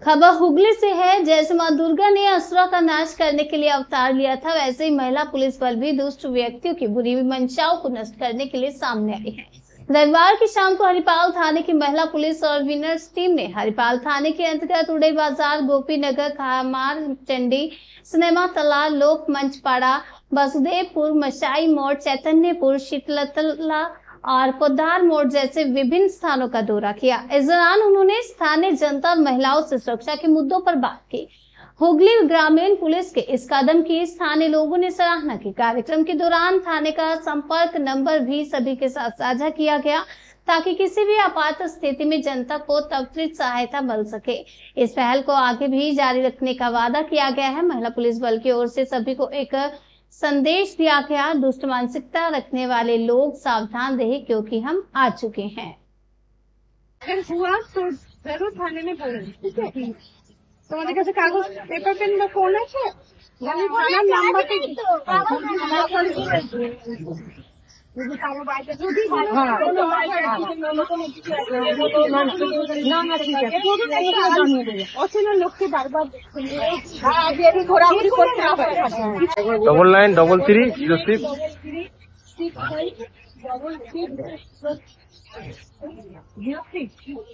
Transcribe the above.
खबर हुगली से है। जैसे मां दुर्गा ने असुरा का नाश करने के लिए अवतार लिया था, वैसे ही महिला पुलिस बल भी दुष्ट व्यक्तियों की बुरी मंशाओं को नष्ट करने के लिए सामने आई है। रविवार की शाम को हरिपाल थाने की महिला पुलिस और विनर्स टीम ने हरिपाल थाने के अंतर्गत उड़े बाजार, गोपी नगर, खामार चंडी, सिनेमा तालाब, लोक मंचपाड़ा, वसुदेवपुर, मशाई मोड़, चैतन्यपुर, शीतलतला और पोदार मोड़ जैसे विभिन्न स्थानों का दौरा किया। इस दौरान उन्होंने स्थानीय जनता और महिलाओं से सुरक्षा के मुद्दों पर बात की। हुगली ग्रामीण पुलिस के इस कदम की स्थानीय लोगों ने सराहना की। कार्यक्रम के दौरान थाने का संपर्क नंबर भी सभी के साथ साझा किया गया ताकि किसी भी आपात स्थिति में जनता को त्वरित सहायता मिल सके। इस पहल को आगे भी जारी रखने का वादा किया गया है। महिला पुलिस बल की ओर से सभी को एक संदेश दिया गया, दुष्ट मानसिकता रखने वाले लोग सावधान रहे क्योंकि हम आ चुके हैं। हुआ तो जरूर थाने में बोलें, ठीक है? তোমাদের কাছে কাগজ পেপার পেন বা ফোন আছে? আমি থানার নাম্বারটা অচেনা লোককে বারবার ঘোরাঘুরি করতে হবে। 993306